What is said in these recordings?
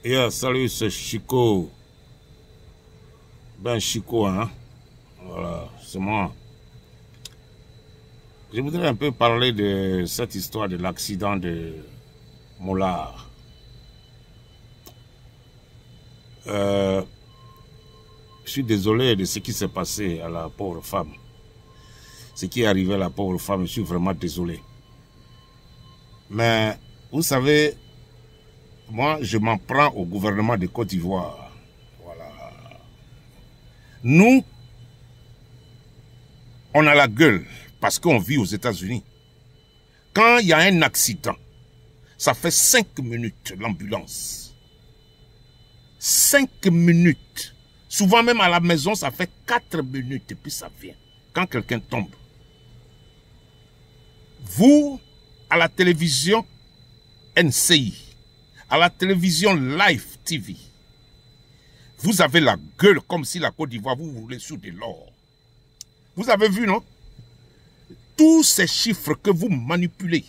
Yeah, salut, c'est Chico. Ben Chico, hein. Voilà, c'est moi. Je voudrais un peu parler de cette histoire de l'accident de Mollard. Je suis désolé de ce qui s'est passé à la pauvre femme. Ce qui est arrivé à la pauvre femme, je suis vraiment désolé. Mais, vous savez, moi, je m'en prends au gouvernement de Côte d'Ivoire. Voilà. Nous, on a la gueule parce qu'on vit aux États-Unis. Quand il y a un accident, ça fait 5 minutes l'ambulance. 5 minutes. Souvent même à la maison, ça fait 4 minutes et puis ça vient. Quand quelqu'un tombe. Vous, à la télévision NCI, à la télévision Live TV, vous avez la gueule comme si la Côte d'Ivoire, vous voulez sous de l'or. Vous avez vu, non? Tous ces chiffres que vous manipulez,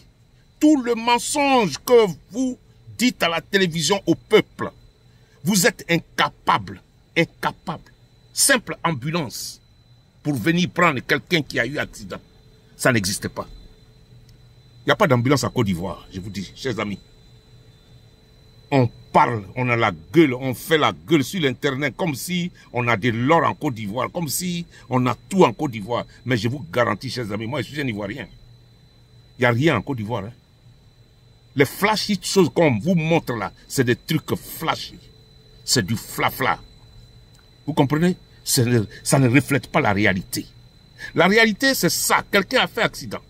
tout le mensonge que vous dites à la télévision au peuple, vous êtes incapable, incapable. Simple ambulance pour venir prendre quelqu'un qui a eu accident. Ça n'existe pas. Il n'y a pas d'ambulance à Côte d'Ivoire, je vous dis, chers amis. On parle, on a la gueule, on fait la gueule sur l'internet comme si on a de l'or en Côte d'Ivoire, comme si on a tout en Côte d'Ivoire. Mais je vous garantis, chers amis, moi je suis un Ivoirien. Il n'y a rien en Côte d'Ivoire. Hein. Les flashy choses qu'on vous montre là, c'est des trucs flashy. C'est du flafla. Vous comprenez? Ça ne reflète pas la réalité. La réalité, c'est ça. Quelqu'un a fait accident.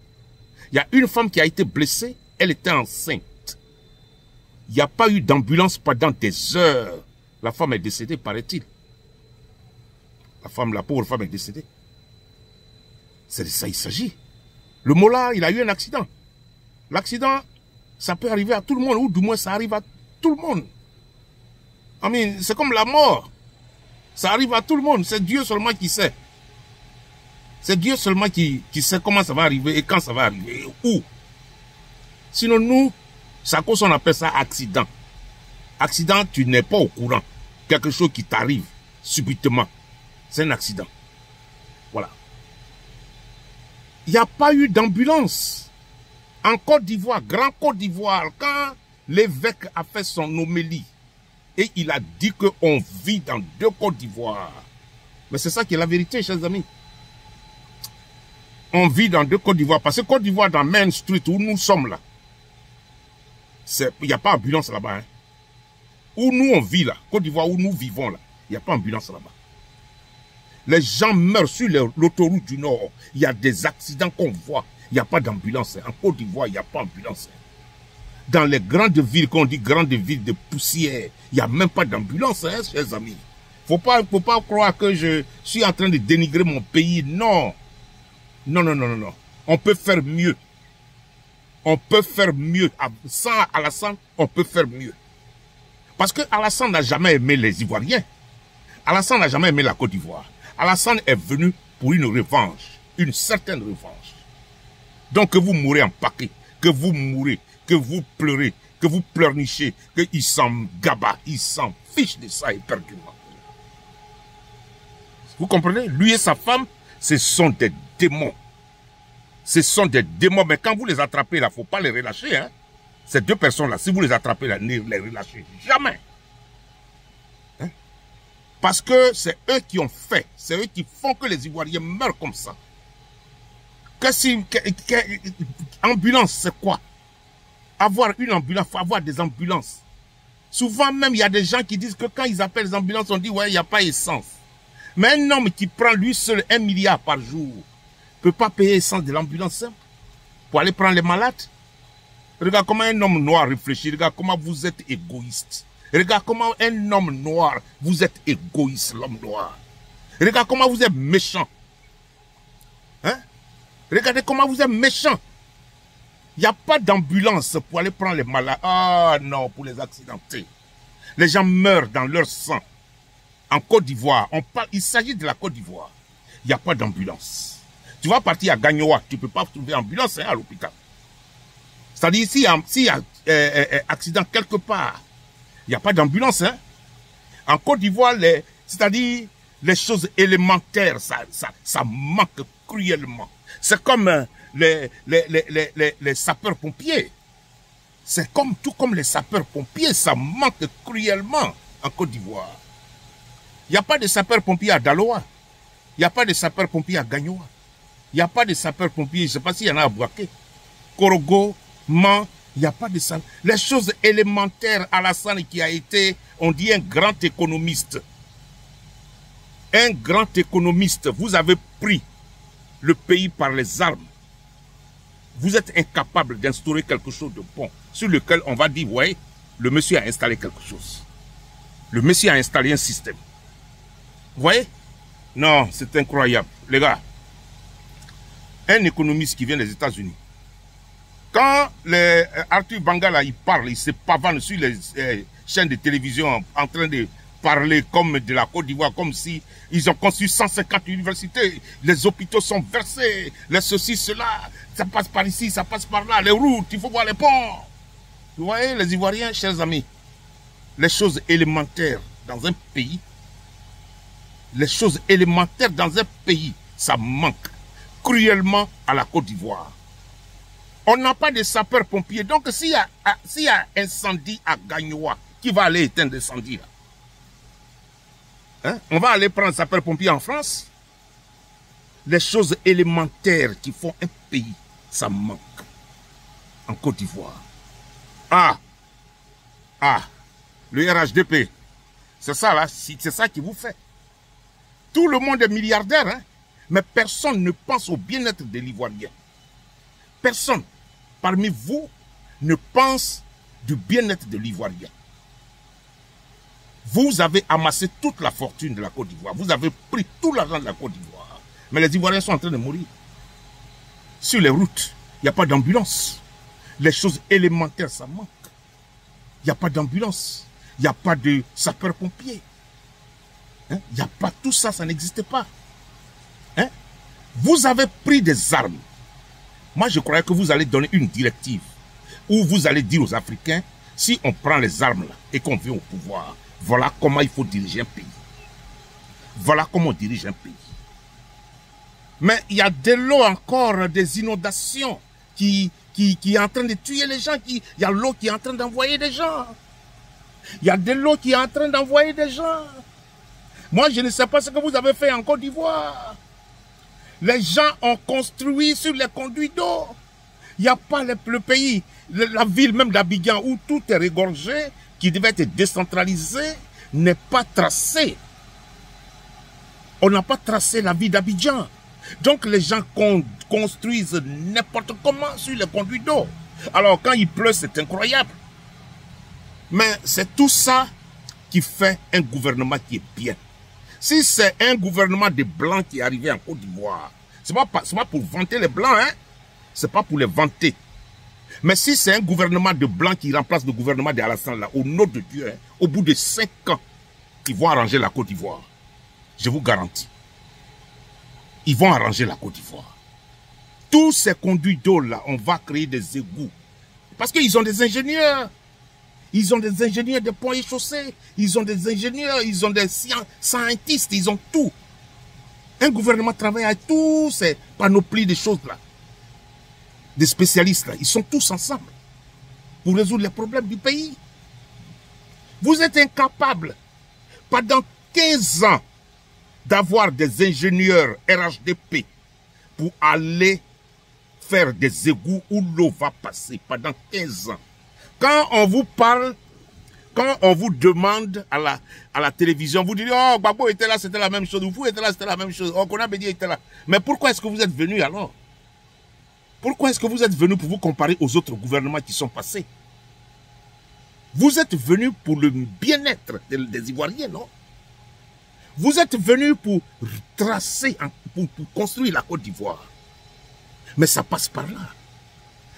Il y a une femme qui a été blessée, elle était enceinte. Il n'y a pas eu d'ambulance pendant des heures. La femme est décédée, paraît-il. La pauvre femme est décédée. C'est de ça il s'agit. Le Mollard, il a eu un accident. L'accident, ça peut arriver à tout le monde, ou du moins ça arrive à tout le monde. C'est comme la mort. Ça arrive à tout le monde. C'est Dieu seulement qui sait. C'est Dieu seulement qui sait comment ça va arriver et quand ça va arriver et où. Sinon, nous, c'est à cause qu'on appelle ça accident. Accident, tu n'es pas au courant. Quelque chose qui t'arrive subitement. C'est un accident. Voilà. Il n'y a pas eu d'ambulance. En Côte d'Ivoire, Grand Côte d'Ivoire, quand l'évêque a fait son homélie, et il a dit qu'on vit dans 2 Côtes d'Ivoire. Mais c'est ça qui est la vérité, chers amis. On vit dans 2 Côtes d'Ivoire. Parce que Côte d'Ivoire, dans Main Street, où nous sommes là, il n'y a pas d'ambulance là-bas. Hein. Où nous on vit là, Côte d'Ivoire, où nous vivons là, il n'y a pas d'ambulance là-bas. Les gens meurent sur l'autoroute du Nord. Il y a des accidents qu'on voit. Il n'y a pas d'ambulance. En Côte d'Ivoire, il n'y a pas d'ambulance. Dans les grandes villes, qu'on dit grandes villes de poussière, il n'y a même pas d'ambulance, hein, chers amis. Faut pas croire que je suis en train de dénigrer mon pays. Non. Non, non, non, non, non. On peut faire mieux. On peut faire mieux. Sans Alassane, on peut faire mieux. Parce que Alassane n'a jamais aimé les Ivoiriens. Alassane n'a jamais aimé la Côte d'Ivoire. Alassane est venu pour une revanche. Une certaine revanche. Donc que vous mourrez en paquet, que vous mourrez, que vous pleurez, que vous pleurnichez, qu'il s'en gaba, il s'en fiche de ça éperdument. Vous comprenez? Lui et sa femme, ce sont des démons. Ce sont des démons, mais quand vous les attrapez là, il ne faut pas les relâcher. Hein? Ces 2 personnes-là, si vous les attrapez là, ne les relâchez jamais. Hein? Parce que c'est eux qui ont fait, c'est eux qui font que les Ivoiriens meurent comme ça. Ambulance, c'est quoi? Avoir une ambulance, il faut avoir des ambulances. Souvent même, il y a des gens qui disent que quand ils appellent les ambulances, on dit, ouais, il n'y a pas essence. Mais un homme qui prend lui seul 1 milliard par jour, ne peut pas payer l'essence de l'ambulance hein, pour aller prendre les malades. Regarde comment un homme noir réfléchit, regarde comment vous êtes égoïste. Regarde comment un homme noir, vous êtes égoïste, l'homme noir. Regarde comment vous êtes méchant. Hein? Regardez comment vous êtes méchant. Il n'y a pas d'ambulance pour aller prendre les malades. Ah non, pour les accidentés. Les gens meurent dans leur sang. En Côte d'Ivoire, il s'agit de la Côte d'Ivoire. Il n'y a pas d'ambulance. Tu vas partir à Gagnoa, tu ne peux pas trouver ambulance hein, à l'hôpital. C'est-à-dire, s'il y a accident quelque part, Il n'y a pas d'ambulance. Hein? En Côte d'Ivoire, c'est-à-dire les choses élémentaires, ça manque cruellement. C'est comme les sapeurs-pompiers. C'est tout comme les sapeurs-pompiers, ça manque cruellement en Côte d'Ivoire. Il n'y a pas de sapeurs-pompiers à Daloa. Il n'y a pas de sapeurs-pompiers à Gagnoa. Il n'y a pas de sapeurs-pompiers, je ne sais pas s'il y en a à Bouaké. Korogo, Man, il n'y a pas de sapeurs. Les choses élémentaires, Alassane qui a été, on dit, un grand économiste. Un grand économiste, vous avez pris le pays par les armes. Vous êtes incapable d'instaurer quelque chose de bon sur lequel on va dire, ouais, le monsieur a installé quelque chose. Le monsieur a installé un système. Vous voyez? Non, c'est incroyable. Les gars, un économiste qui vient des États-Unis, quand Arthur Bangala il parle, il se pavane sur les chaînes de télévision en train de parler comme de la Côte d'Ivoire, comme si ils ont construit 150 universités, les hôpitaux sont versés, les ceci, cela, ça passe par ici, ça passe par là, les routes, il faut voir les ponts. Vous voyez, les Ivoiriens, chers amis, les choses élémentaires dans un pays, les choses élémentaires dans un pays, ça manque cruellement à la Côte d'Ivoire. On n'a pas de sapeurs-pompiers. Donc, s'il y a incendie à Gagnoa, qui va aller éteindre l'incendie là? Hein? On va aller prendre sapeurs-pompiers en France? Les choses élémentaires qui font un pays, ça manque en Côte d'Ivoire. Le RHDP, c'est ça là, c'est ça qui vous fait. Tout le monde est milliardaire, hein? Mais personne ne pense au bien-être de l'Ivoirien. Personne parmi vous ne pense du bien-être de l'Ivoirien. Vous avez amassé toute la fortune de la Côte d'Ivoire. Vous avez pris tout l'argent de la Côte d'Ivoire. Mais les Ivoiriens sont en train de mourir. Sur les routes, il n'y a pas d'ambulance. Les choses élémentaires, ça manque. Il n'y a pas d'ambulance. Il n'y a pas de sapeurs-pompiers. Il n'y a pas tout ça, ça n'existe pas. Hein? Vous avez pris des armes. Moi, je croyais que vous allez donner une directive où vous allez dire aux Africains, si on prend les armes là et qu'on vient au pouvoir, voilà comment il faut diriger un pays. Voilà comment on dirige un pays. Mais il y a de l'eau encore, des inondations qui est en train de tuer les gens. Il y a l'eau qui est en train d'envoyer des gens. Il y a de l'eau qui est en train d'envoyer des gens. Moi, je ne sais pas ce que vous avez fait en Côte d'Ivoire. Les gens ont construit sur les conduits d'eau. Il n'y a pas le pays, la ville même d'Abidjan où tout est régorgé, qui devait être décentralisé, n'est pas tracé. On n'a pas tracé la ville d'Abidjan. Donc les gens construisent n'importe comment sur les conduits d'eau. Alors quand il pleut, c'est incroyable. Mais c'est tout ça qui fait un gouvernement qui est bien. Si c'est un gouvernement de blancs qui est arrivé en Côte d'Ivoire, ce n'est pas pour vanter les blancs, hein? Ce n'est pas pour les vanter. Mais si c'est un gouvernement de blancs qui remplace le gouvernement d'Alassane, là, au nom de Dieu, hein, au bout de 5 ans, ils vont arranger la Côte d'Ivoire. Je vous garantis. Ils vont arranger la Côte d'Ivoire. Tous ces conduits d'eau là, on va créer des égouts. Parce qu'ils ont des ingénieurs. Ils ont des ingénieurs de ponts et chaussées. Ils ont des ingénieurs, ils ont des scientifiques, ils ont tout. Un gouvernement travaille avec tous ces panoplies de choses là. Des spécialistes là, ils sont tous ensemble pour résoudre les problèmes du pays. Vous êtes incapables pendant 15 ans d'avoir des ingénieurs RHDP pour aller faire des égouts où l'eau va passer pendant 15 ans. Quand on vous parle, quand on vous demande à la télévision, vous dites, oh, Gbagbo était là, c'était la même chose, vous était là, c'était la même chose, oh, Konabedi était là. Mais pourquoi est-ce que vous êtes venus alors? Pourquoi est-ce que vous êtes venus pour vous comparer aux autres gouvernements qui sont passés? Vous êtes venus pour le bien-être des Ivoiriens, non? Vous êtes venus pour tracer, pour construire la Côte d'Ivoire. Mais ça passe par là.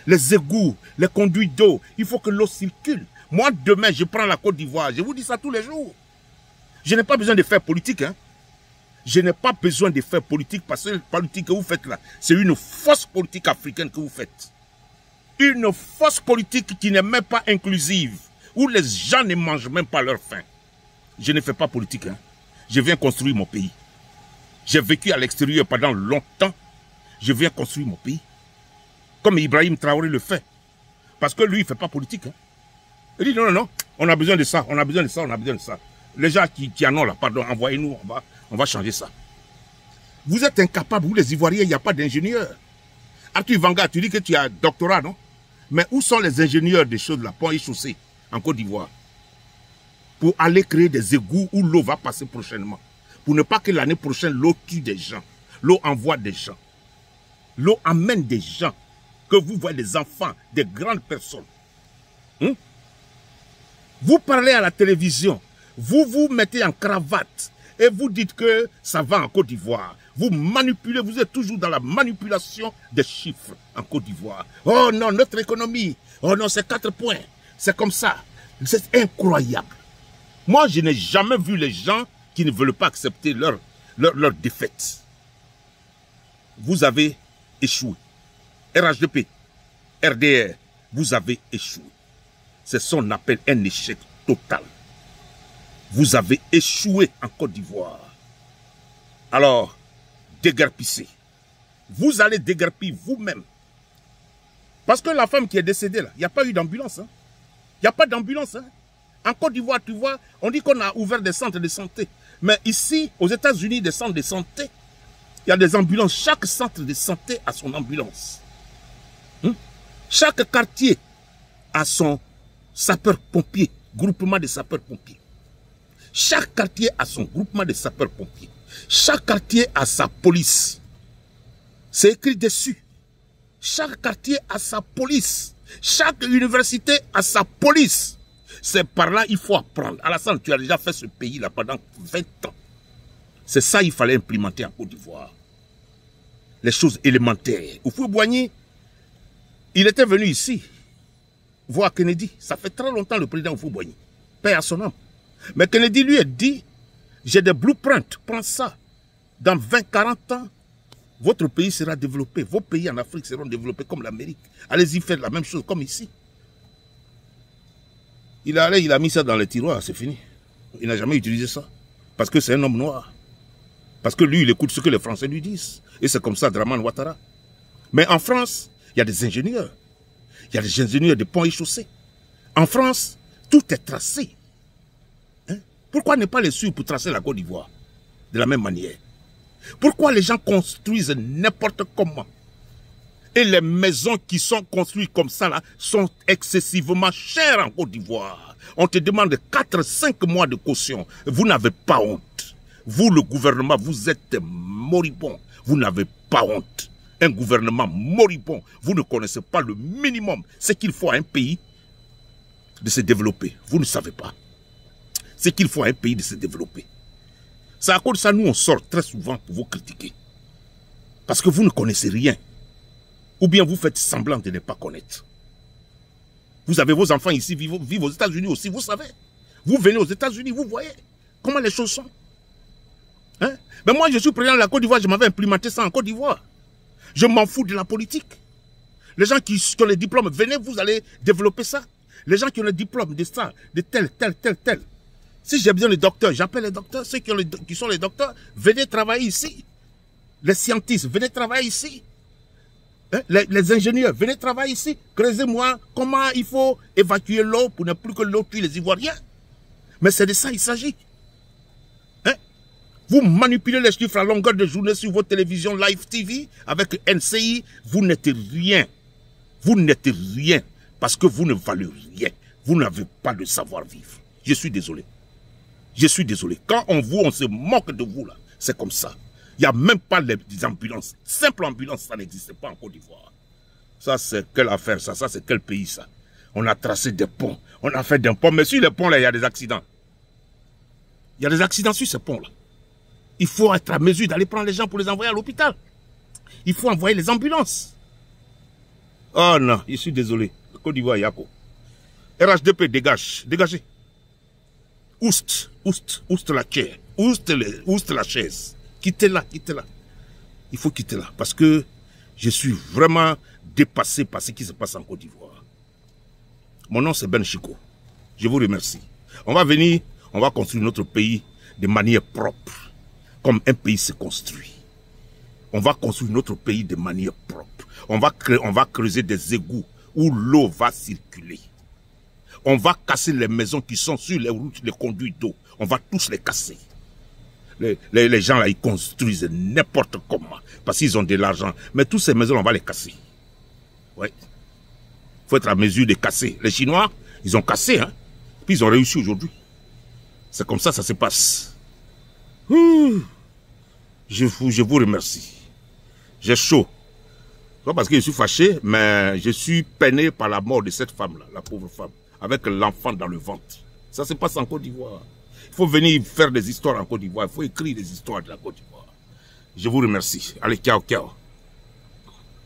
Les égouts, les conduits d'eau, il faut que l'eau circule. Moi, demain, je prends la Côte d'Ivoire. Je vous dis ça tous les jours. Je n'ai pas besoin de faire politique. Hein. Je n'ai pas besoin de faire politique parce que la politique que vous faites là, c'est une fausse politique africaine que vous faites. Une fausse politique qui n'est même pas inclusive. où les gens ne mangent même pas leur faim. Je ne fais pas politique, hein. Je viens construire mon pays. J'ai vécu à l'extérieur pendant longtemps. Je viens construire mon pays. Comme Ibrahim Traoré le fait. Parce que lui, il ne fait pas politique. Hein. Il dit non, non, non, on a besoin de ça, on a besoin de ça, on a besoin de ça. Les gens qui en ont là, pardon, envoyez-nous, on va changer ça. Vous êtes incapables, vous les Ivoiriens, il n'y a pas d'ingénieurs. Arthur Vanga, tu dis que tu as un doctorat, non? Mais où sont les ingénieurs des choses là, pont et chaussée, en Côte d'Ivoire? Pour aller créer des égouts où l'eau va passer prochainement. Pour ne pas que l'année prochaine, l'eau tue des gens. L'eau envoie des gens. L'eau amène des gens. Que vous voyez des enfants, des grandes personnes. Vous parlez à la télévision. Vous vous mettez en cravate. Et vous dites que ça va en Côte d'Ivoire. Vous manipulez, vous êtes toujours dans la manipulation des chiffres en Côte d'Ivoire. Oh non, notre économie. Oh non, c'est 4 points. C'est comme ça. C'est incroyable. Moi, je n'ai jamais vu les gens qui ne veulent pas accepter leur défaite. Vous avez échoué. RHDP, RDR, vous avez échoué. C'est ce qu'on appelle un échec total. Vous avez échoué en Côte d'Ivoire. Alors, déguerpissez. Vous allez déguerpir vous-même. Parce que la femme qui est décédée là, il n'y a pas eu d'ambulance. Hein? Il n'y a pas d'ambulance. Hein? En Côte d'Ivoire, tu vois, on dit qu'on a ouvert des centres de santé. Mais ici, aux États-Unis, des centres de santé, il y a des ambulances. Chaque centre de santé a son ambulance. Chaque quartier a son sapeur-pompier, groupement de sapeurs-pompiers. Chaque quartier a son groupement de sapeurs-pompiers. Chaque quartier a sa police. C'est écrit dessus. Chaque quartier a sa police. Chaque université a sa police. C'est par là qu'il faut apprendre. Alassane, tu as déjà fait ce pays-là pendant 20 ans. C'est ça qu'il fallait implémenter en Côte d'Ivoire. Les choses élémentaires. Houphouët-Boigny, il était venu ici, voir Kennedy. Ça fait très longtemps le président Houphouët-Boigny. Paix à son âme. Mais Kennedy lui a dit, j'ai des blueprints, prends ça. Dans 20-40 ans, votre pays sera développé. Vos pays en Afrique seront développés comme l'Amérique. Allez-y faire la même chose comme ici. Il est allé, il a mis ça dans les tiroirs, c'est fini. Il n'a jamais utilisé ça. Parce que c'est un homme noir. Parce que lui, il écoute ce que les Français lui disent. Et c'est comme ça, Draman Ouattara. Mais en France, il y a des ingénieurs. Il y a des ingénieurs de ponts et chaussées. En France, tout est tracé. Hein? Pourquoi ne pas les suivre pour tracer la Côte d'Ivoire de la même manière? Pourquoi les gens construisent n'importe comment? Et les maisons qui sont construites comme ça là, sont excessivement chères en Côte d'Ivoire. On te demande 4-5 mois de caution. Vous n'avez pas honte. Vous, le gouvernement, vous êtes moribond. Vous n'avez pas honte. Un gouvernement moribond. Vous ne connaissez pas le minimum. Ce qu'il faut à un pays de se développer. Vous ne savez pas. Ce qu'il faut à un pays de se développer. C'est à cause de ça, nous, on sort très souvent pour vous critiquer. Parce que vous ne connaissez rien. Ou bien vous faites semblant de ne pas connaître. Vous avez vos enfants ici, vivent aux États-Unis aussi, vous savez. Vous venez aux États-Unis, vous voyez comment les choses sont. Hein? Mais moi, je suis président de la Côte d'Ivoire, je m'avais implémenté ça en Côte d'Ivoire. Je m'en fous de la politique. Les gens qui ont les diplômes, venez, vous allez développer ça. Les gens qui ont les diplômes de ça, de tel. Si j'ai besoin de docteurs, j'appelle les docteurs. Ceux qui sont les docteurs, venez travailler ici. Les scientifiques, venez travailler ici. Hein? Les ingénieurs, venez travailler ici. Creusez-moi comment il faut évacuer l'eau pour ne plus que l'eau tue les Ivoiriens. Mais c'est de ça qu'il s'agit. Hein? Vous manipulez les chiffres à longueur de journée sur votre télévision Live TV avec NCI. Vous n'êtes rien. Vous n'êtes rien. Parce que vous ne valez rien. Vous n'avez pas de savoir-vivre. Je suis désolé. Je suis désolé. Quand on se moque de vous là, c'est comme ça. Il n'y a même pas des ambulances. Simple ambulance, ça n'existe pas en Côte d'Ivoire. Ça, c'est quelle affaire, ça? Ça, c'est quel pays, ça? On a tracé des ponts. On a fait des ponts. Mais sur les ponts, là, il y a des accidents. Il y a des accidents sur ces ponts, là. Il faut être à mesure d'aller prendre les gens pour les envoyer à l'hôpital. Il faut envoyer les ambulances. Oh non, je suis désolé. Côte d'Ivoire, Yako. RHDP, dégage. Dégagez. Ouste la chaise. Ouste la chaise. Quittez-la. Il faut quitter là. Parce que je suis vraiment dépassé par ce qui se passe en Côte d'Ivoire. Mon nom, c'est Ben Chiko. Je vous remercie. On va venir, on va construire notre pays de manière propre, comme un pays se construit. On va construire notre pays de manière propre. On va creuser des égouts où l'eau va circuler. On va casser les maisons qui sont sur les routes, les conduits d'eau. On va tous les casser. Les gens là, ils construisent n'importe comment parce qu'ils ont de l'argent. Mais toutes ces maisons, on va les casser. Ouais. Il faut être à mesure de casser. Les Chinois, ils ont cassé, hein. Puis ils ont réussi aujourd'hui. C'est comme ça se passe. Je vous remercie. J'ai chaud. Pas parce que je suis fâché, mais je suis peiné par la mort de cette femme-là, la pauvre femme, avec l'enfant dans le ventre. Ça se passe en Côte d'Ivoire. Il faut venir faire des histoires en Côte d'Ivoire. Il faut écrire des histoires de la Côte d'Ivoire. Je vous remercie. Allez, ciao, ciao.